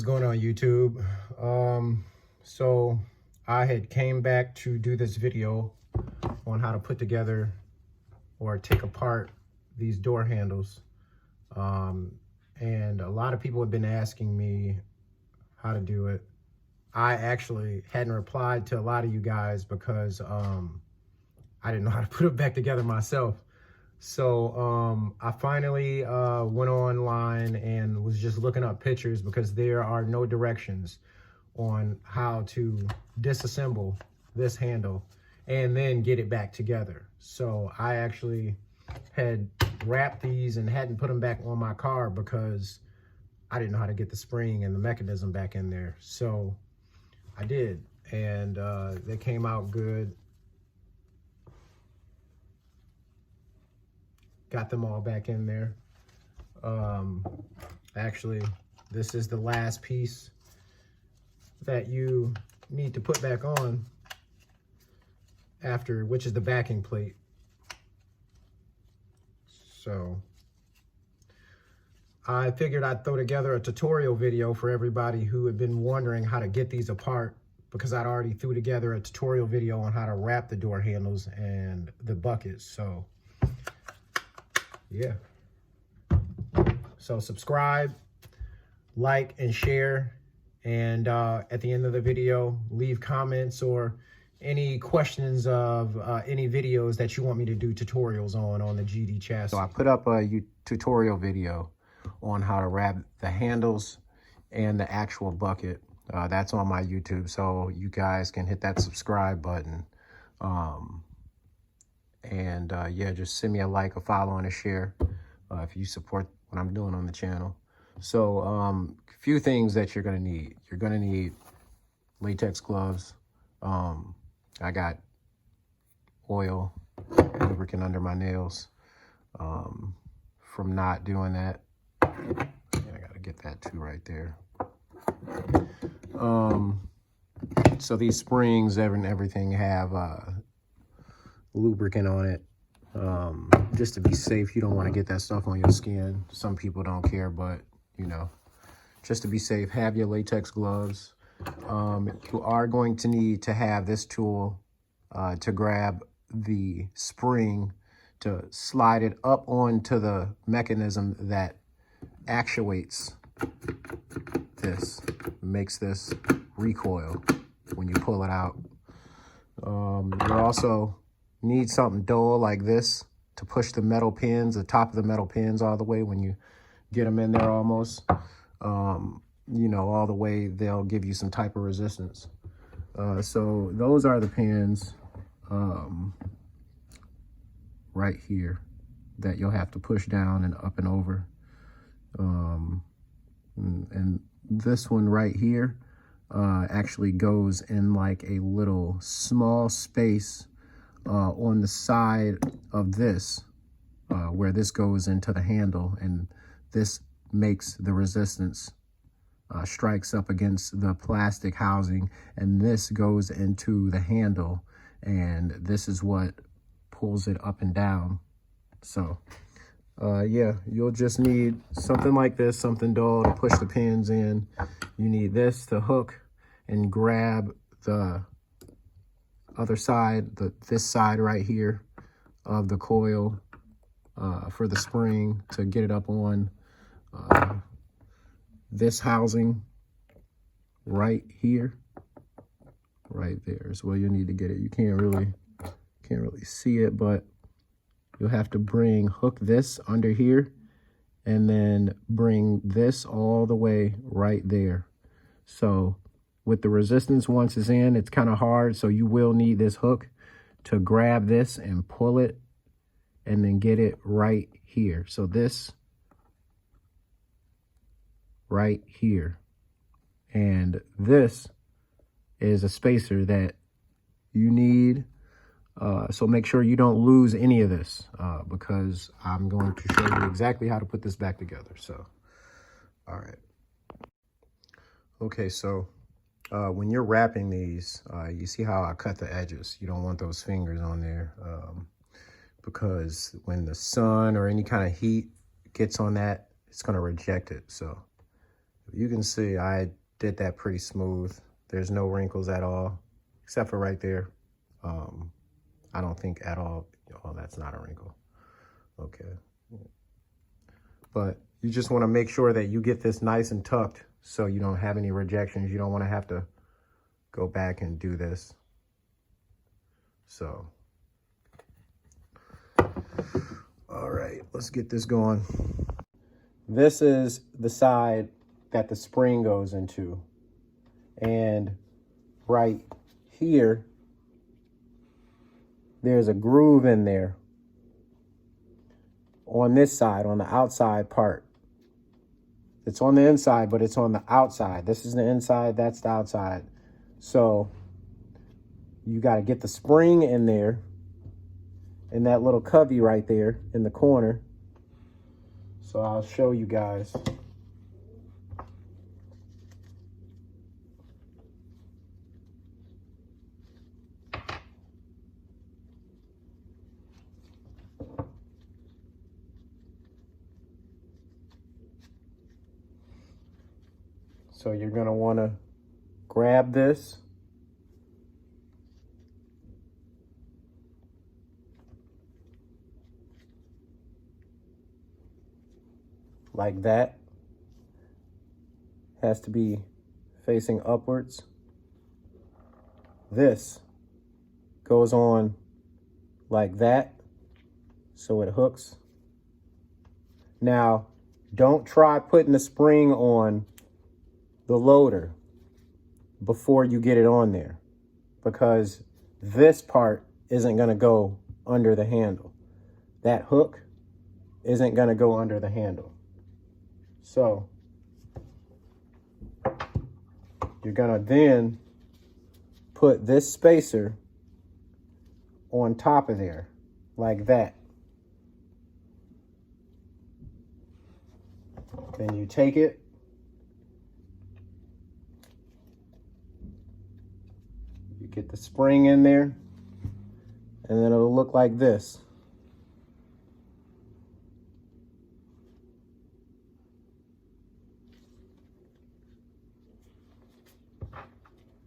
What's going on, YouTube? So I had came back to do this video on how to put together or take apart these door handles. And a lot of people have been asking me how to do it. I actually hadn't replied to a lot of you guys because I didn't know how to put it back together myself. So I finally went online and was just looking up pictures because there are no directions on how to disassemble this handle and then get it back together. So I actually had wrapped these and hadn't put them back on my car because I didn't know how to get the spring and the mechanism back in there. So I did, and they came out good. Got them all back in there. Actually, this is the last piece that you need to put back on after, which is the backing plate. So I figured I'd throw together a tutorial video for everybody who had been wondering how to get these apart, because I'd already threw together a tutorial video on how to wrap the door handles and the buckets. So yeah. So subscribe, like, and share. And at the end of the video, leave comments or any questions of any videos that you want me to do tutorials on the GD chassis. So I put up a tutorial video on how to wrap the handles and the actual bucket. That's on my YouTube, so you guys can hit that subscribe button. Yeah, just send me a like, a follow, and a share if you support what I'm doing on the channel. So a few things that you're gonna need. You're gonna need latex gloves. I got oil, lubricant under my nails from not doing that. And I gotta get that too right there. So these springs and everything have lubricant on it, just to be safe. You don't want to get that stuff on your skin. Some people don't care, but you know, just to be safe, have your latex gloves. You are going to need to have this tool to grab the spring, to slide it up onto the mechanism that actuates this, makes this recoil when you pull it out. You also need something dull like this to push the metal pins, the top of the metal pins, all the way when you get them in there almost. You know, all the way, they'll give you some type of resistance. So those are the pins right here that you'll have to push down and up and over. And this one right here actually goes in like a little small space on the side of this, where this goes into the handle, and this makes the resistance, strikes up against the plastic housing, and this goes into the handle, and this is what pulls it up and down. So yeah, you'll just need something like this, something dull to push the pins in. You need this to hook and grab the other side, this side right here of the coil for the spring, to get it up on this housing right here. Right there is where you need to get it. You can't really see it, but you'll have to hook this under here and then bring this all the way right there. So with the resistance, once it's in, it's kind of hard, so you will need this hook to grab this and pull it and then get it right here. So this right here, and this is a spacer that you need. So make sure you don't lose any of this, because I'm going to show you exactly how to put this back together. So, all right. Okay, so when you're wrapping these, you see how I cut the edges. You don't want those fingers on there, because when the sun or any kind of heat gets on that, it's going to reject it. So You can see I did that pretty smooth. There's no wrinkles at all, except for right there. I don't think at all. Oh, that's not a wrinkle. Okay. But you just want to make sure that you get this nice and tucked so you don't have any rejections. You don't want to have to go back and do this. So, all right, let's get this going. This is the side that the spring goes into. And right here, there's a groove in there on this side, on the outside part. It's on the inside, but it's on the outside. This is the inside, that's the outside. So you got to get the spring in there, in that little cubby right there in the corner. So I'll show you guys. So you're going to want to grab this. Like that. Has to be facing upwards. This goes on like that, so it hooks. Now, don't try putting the spring on the loader before you get it on there, because this part isn't going to go under the handle. That hook isn't going to go under the handle. So you're going to then put this spacer on top of there, like that. Then you take it, you get the spring in there, and then it'll look like this.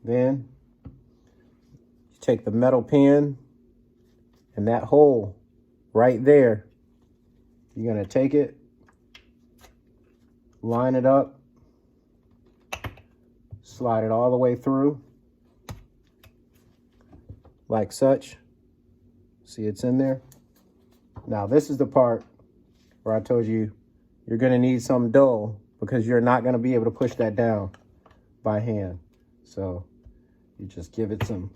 Then you take the metal pin, and that hole right there, you're going to take it, line it up, slide it all the way through, like such. See, it's in there. Now, this is the part where I told you you're going to need some dull, because you're not going to be able to push that down by hand. So you just give it some.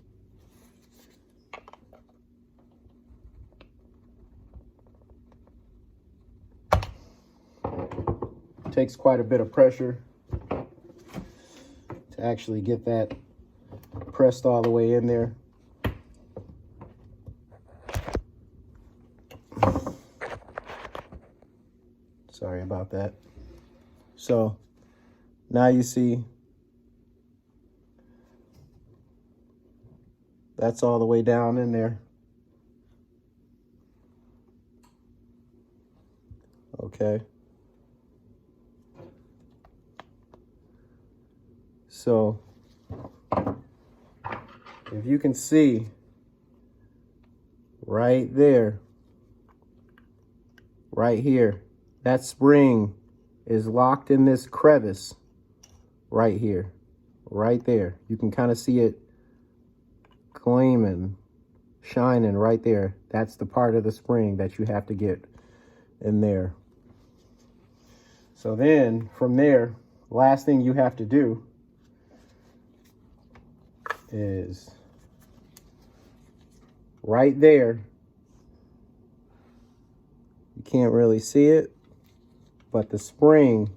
Takes quite a bit of pressure to actually get that pressed all the way in there. Sorry about that. So now you see that's all the way down in there. Okay. So if you can see right there, right here, that spring is locked in this crevice right here, right there. You can kind of see it gleaming, shining right there. That's the part of the spring that you have to get in there. So then from there, last thing you have to do is right there. You can't really see it, but the spring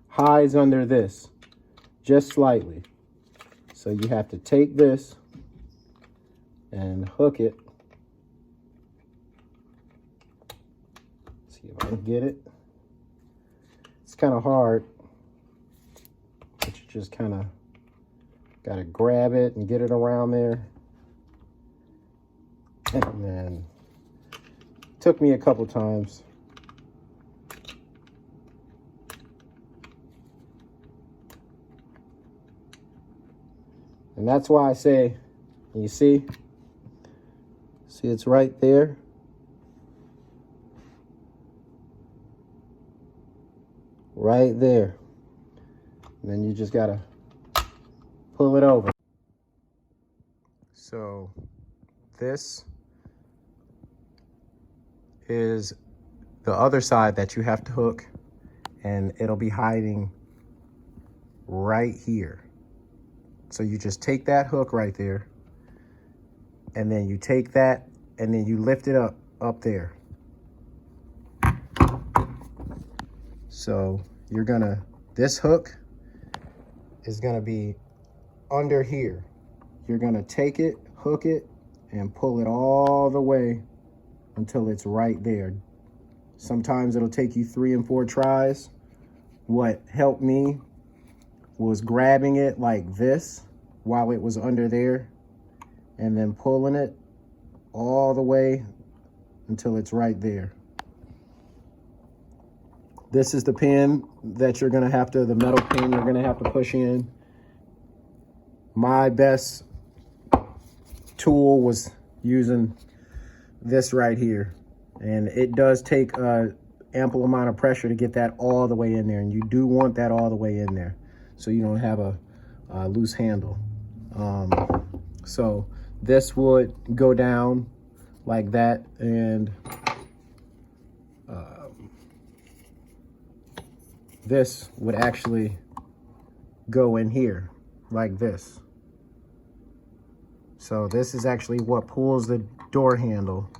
hides under this just slightly. So you have to take this and hook it. See if I can get it. It's kind of hard, but you just kind of got to grab it and get it around there. And then it took me a couple times. And that's why I say, you see it's right there. Right there. And then you just gotta pull it over. So this is the other side that you have to hook, and it'll be hiding right here. So you just take that hook right there, and then you take that and then you lift it up there. So you're gonna, this hook is gonna be under here. You're gonna take it, hook it, and pull it all the way until it's right there. Sometimes it'll take you 3 and 4 tries. What helped me was grabbing it like this while it was under there, and then pulling it all the way until it's right there. This is the pin that you're gonna have to, the metal pin you're gonna have to push in. My best tool was using this right here. And it does take an ample amount of pressure to get that all the way in there. And you do want that all the way in there so you don't have a loose handle. So this would go down like that, and this would actually go in here like this. So this is actually what pulls the door handle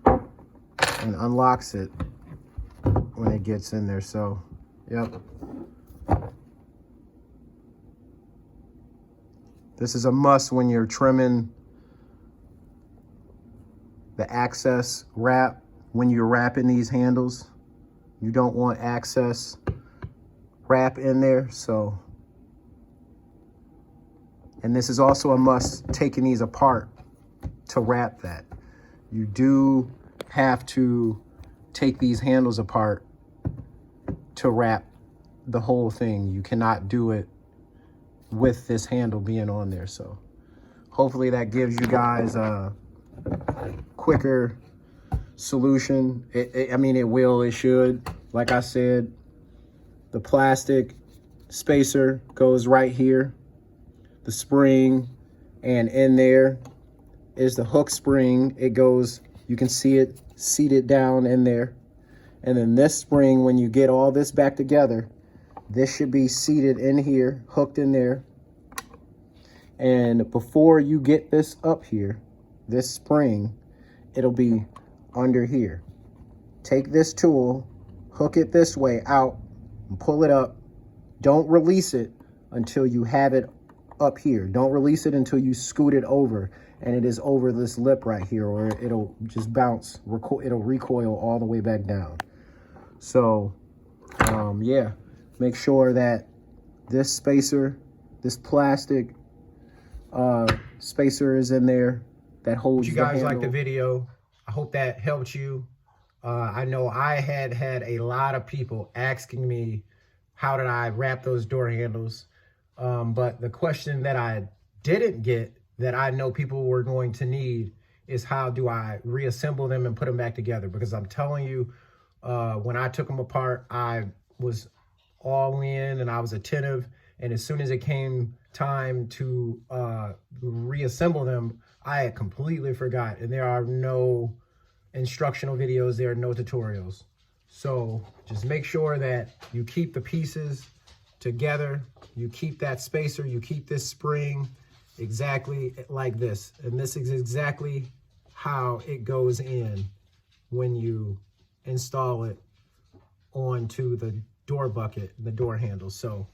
and unlocks it when it gets in there. So, yep. This is a must when you're trimming the access wrap. When you're wrapping these handles, you don't want access wrap in there. So, and this is also a must taking these apart to wrap that. You do have to take these handles apart to wrap the whole thing. You cannot do it with this handle being on there. So hopefully that gives you guys a quicker solution. I mean, it should. Like I said, the plastic spacer goes right here, the spring, and in there is the hook spring. It goes, you can see it seated down in there. And then this spring, when you get all this back together, this should be seated in here, hooked in there. And before you get this up here, this spring, it'll be under here. Take this tool, hook it this way out, and pull it up. Don't release it until you have it up here. Don't release it until you scoot it over and it is over this lip right here, or it'll just bounce, it'll recoil all the way back down. So, yeah, make sure that this spacer, this plastic spacer is in there that holds the handle. If you guys like the video, I hope that helped you. I know I had a lot of people asking me, how did I wrap those door handles? But the question that I didn't get, that I know people were going to need, is how do I reassemble them and put them back together? Because I'm telling you, when I took them apart, I was all in and I was attentive. And as soon as it came time to reassemble them, I had completely forgot. And there are no instructional videos, there are no tutorials. So just make sure that you keep the pieces together, you keep that spacer, you keep this spring exactly like this. And this is exactly how it goes in when you install it onto the door bucket, the door handle. So